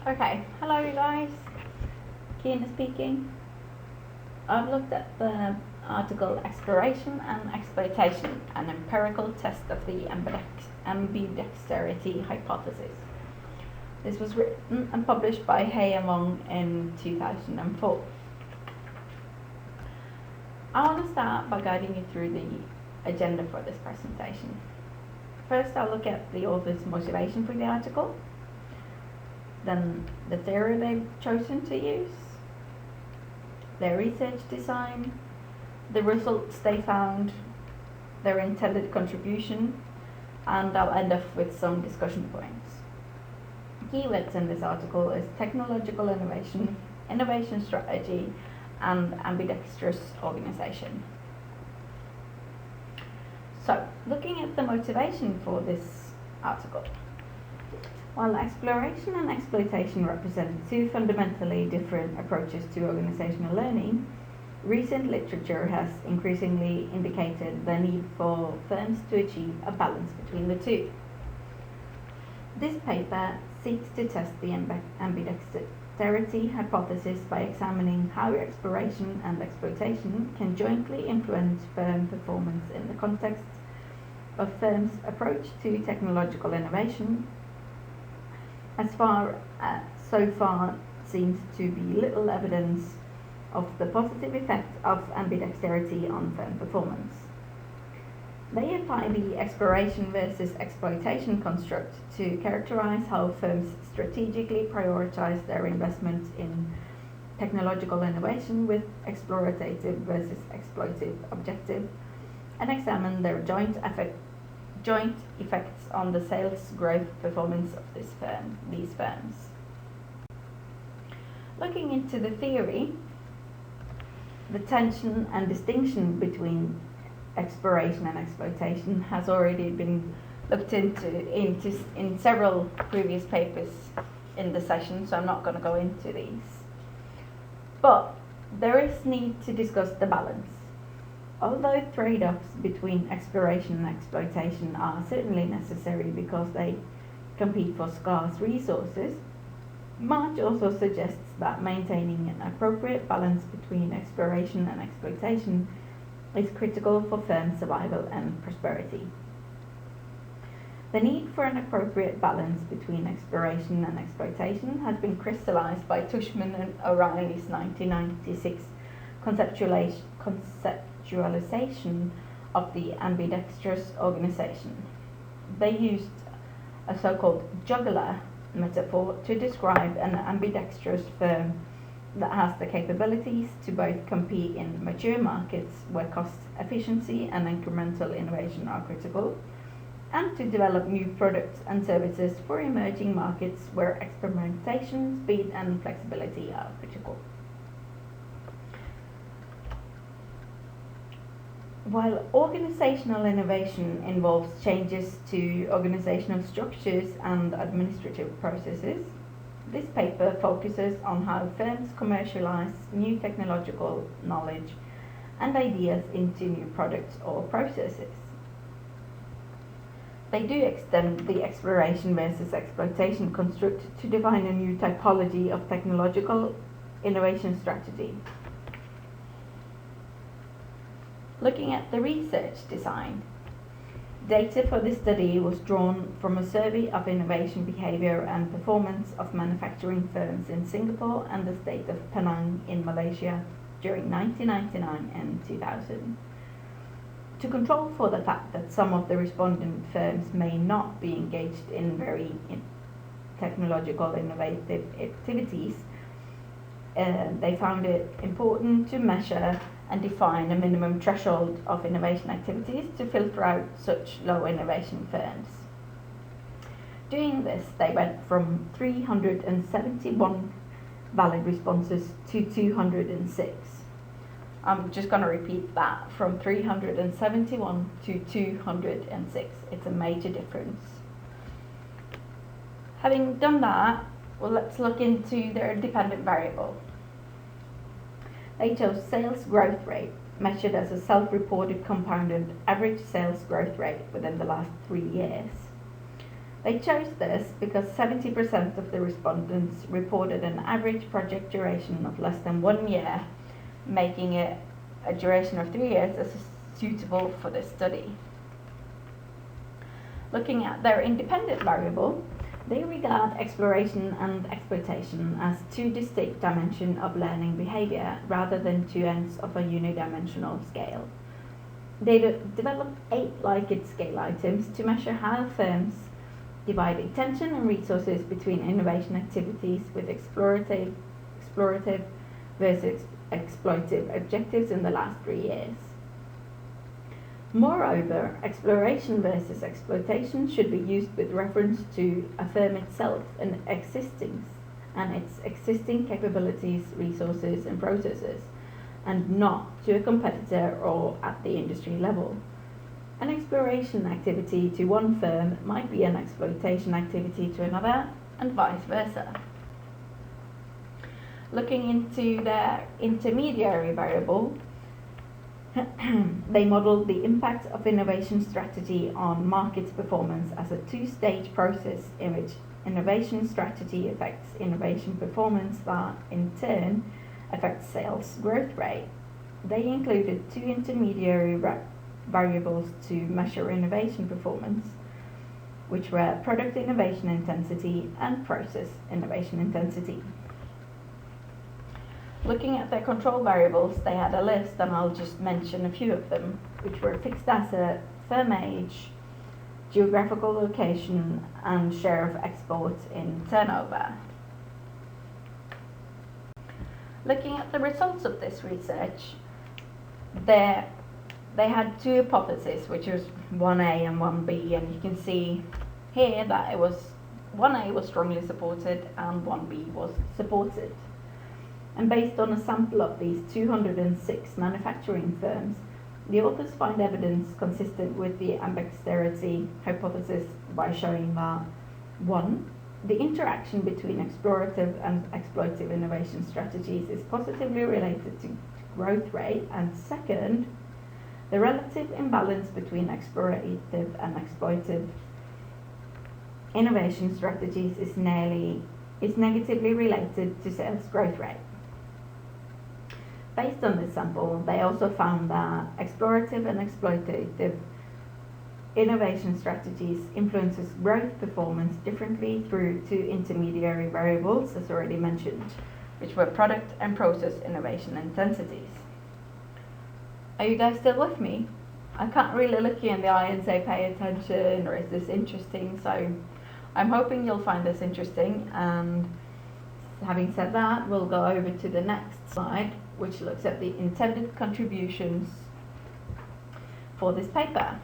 Okay, hello you guys, Kine speaking. I've looked at the article Exploration and Exploitation, an empirical test of the ambidexterity hypothesis. This was written and published by Hay and Wong in 2004. I want to start by guiding you through the agenda for this presentation. First, I'll look at the author's motivation for the article, then the theory they've chosen to use, their research design, the results they found, their intended contribution, and I'll end off with some discussion points. Keywords in this article is technological innovation, innovation strategy, and ambidextrous organization. So, looking at the motivation for this article. While exploration and exploitation represent two fundamentally different approaches to organizational learning, recent literature has increasingly indicated the need for firms to achieve a balance between the two. This paper seeks to test the ambidexterity hypothesis by examining how exploration and exploitation can jointly influence firm performance in the context of firms' approach to technological innovation. So far seems to be little evidence of the positive effect of ambidexterity on firm performance. They apply the exploration versus exploitation construct to characterize how firms strategically prioritize their investment in technological innovation with explorative versus exploitive objective, and examine their joint effects on the sales growth performance of these firms. Looking into the theory, the tension and distinction between exploration and exploitation has already been looked into in several previous papers in the session, so I'm not going to go into these. But there is need to discuss the balance. Although trade-offs between exploration and exploitation are certainly necessary because they compete for scarce resources, March also suggests that maintaining an appropriate balance between exploration and exploitation is critical for firm survival and prosperity. The need for an appropriate balance between exploration and exploitation has been crystallized by Tushman and O'Reilly's 1996 conceptualization of the ambidextrous organization. They used a so-called juggler metaphor to describe an ambidextrous firm that has the capabilities to both compete in mature markets where cost efficiency and incremental innovation are critical, and to develop new products and services for emerging markets where experimentation, speed, and flexibility are critical. While organizational innovation involves changes to organizational structures and administrative processes, this paper focuses on how firms commercialize new technological knowledge and ideas into new products or processes. They do extend the exploration versus exploitation construct to define a new typology of technological innovation strategy. Looking at the research design, data for this study was drawn from a survey of innovation behavior and performance of manufacturing firms in Singapore and the state of Penang in Malaysia during 1999 and 2000. To control for the fact that some of the respondent firms may not be engaged in very technological innovative activities, they found it important to measure and define a minimum threshold of innovation activities to filter out such low innovation firms. Doing this, they went from 371 valid responses to 206. I'm just going to repeat that, from 371 to 206. It's a major difference. Having done that, well, let's look into their dependent variable. They chose sales growth rate, measured as a self-reported compounded average sales growth rate within the last 3 years. They chose this because 70% of the respondents reported an average project duration of less than 1 year, making it a duration of 3 years as suitable for this study. Looking at their independent variable, they regard exploration and exploitation as two distinct dimensions of learning behavior rather than two ends of a unidimensional scale. They developed 8 Likert scale items to measure how firms divide attention and resources between innovation activities with explorative versus exploitive objectives in the last 3 years. Moreover, exploration versus exploitation should be used with reference to a firm itself and its existing capabilities, resources and processes, and not to a competitor or at the industry level. An exploration activity to one firm might be an exploitation activity to another, and vice versa. Looking into their intermediary variable, they modeled the impact of innovation strategy on market performance as a 2-stage process in which innovation strategy affects innovation performance that, in turn, affects sales growth rate. They included 2 intermediary variables to measure innovation performance, which were product innovation intensity and process innovation intensity. Looking at their control variables, they had a list, and I'll just mention a few of them, which were fixed asset, firm age, geographical location, and share of export in turnover. Looking at the results of this research, they had 2 hypotheses, which was 1A and 1B, and you can see here that it was 1A was strongly supported and 1B was supported. And based on a sample of these 206 manufacturing firms, the authors find evidence consistent with the ambidexterity hypothesis by showing that 1. The interaction between explorative and exploitive innovation strategies is positively related to growth rate, and 2nd, the relative imbalance between explorative and exploitive innovation strategies is negatively related to sales growth rate. Based on this sample, they also found that explorative and exploitative innovation strategies influences growth performance differently through 2 intermediary variables, as already mentioned, which were product and process innovation intensities. Are you guys still with me? I can't really look you in the eye and say pay attention or is this interesting, so I'm hoping you'll find this interesting. And having said that, we'll go over to the next slide, which looks at the intended contributions for this paper.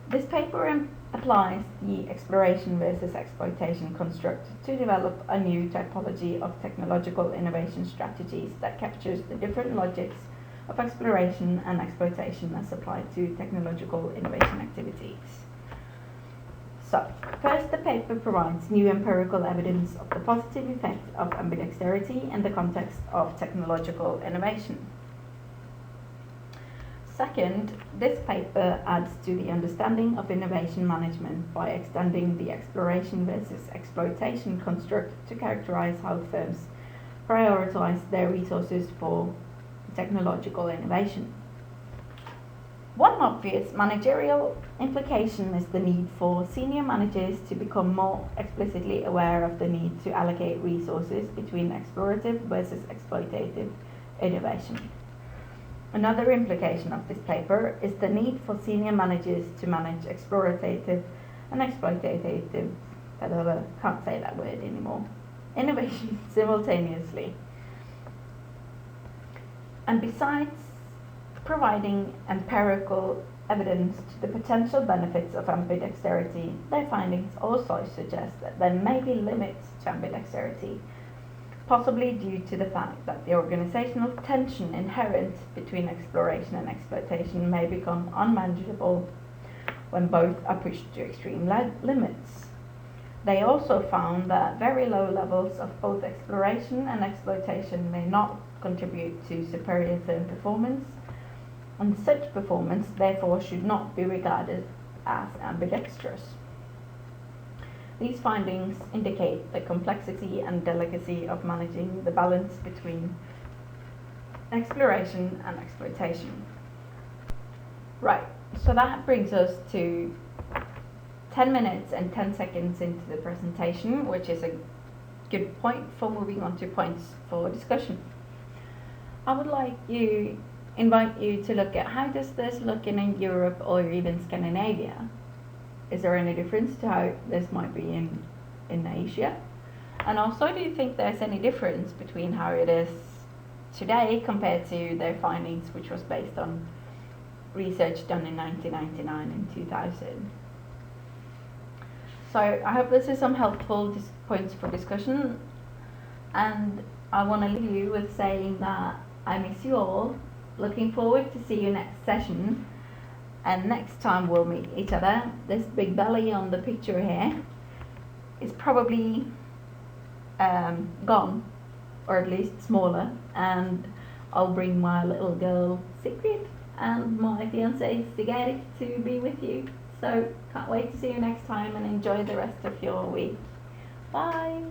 This paper applies the exploration versus exploitation construct to develop a new typology of technological innovation strategies that captures the different logics of exploration and exploitation as applied to technological innovation activities. So, first, the paper provides new empirical evidence of the positive effect of ambidexterity in the context of technological innovation. Second, this paper adds to the understanding of innovation management by extending the exploration versus exploitation construct to characterize how firms prioritize their resources for technological innovation. One obvious managerial implication is the need for senior managers to become more explicitly aware of the need to allocate resources between explorative versus exploitative innovation. Another implication of this paper is the need for senior managers to manage explorative and exploitative, can't say that word anymore, innovation simultaneously. And besides providing empirical evidence to the potential benefits of ambidexterity, their findings also suggest that there may be limits to ambidexterity, possibly due to the fact that the organizational tension inherent between exploration and exploitation may become unmanageable when both are pushed to extreme limits. They also found that very low levels of both exploration and exploitation may not contribute to superior firm performance, and such performance therefore should not be regarded as ambidextrous. These findings indicate the complexity and delicacy of managing the balance between exploration and exploitation. Right, so that brings us to 10 minutes and 10 seconds into the presentation, which is a good point for moving on to points for discussion. I would invite you to look at how does this look in Europe or even Scandinavia. Is there any difference to how this might be in Asia? And also, do you think there's any difference between how it is today compared to their findings, which was based on research done in 1999 and 2000? So I hope this is some helpful points for discussion, and I want to leave you with saying that I miss you all. Looking forward to see you next session, and next time we'll meet each other. This big belly on the picture here is probably gone, or at least smaller, and I'll bring my little girl Sigrid and my fiance Sigrid to be with you. So can't wait to see you next time, and enjoy the rest of your week. Bye!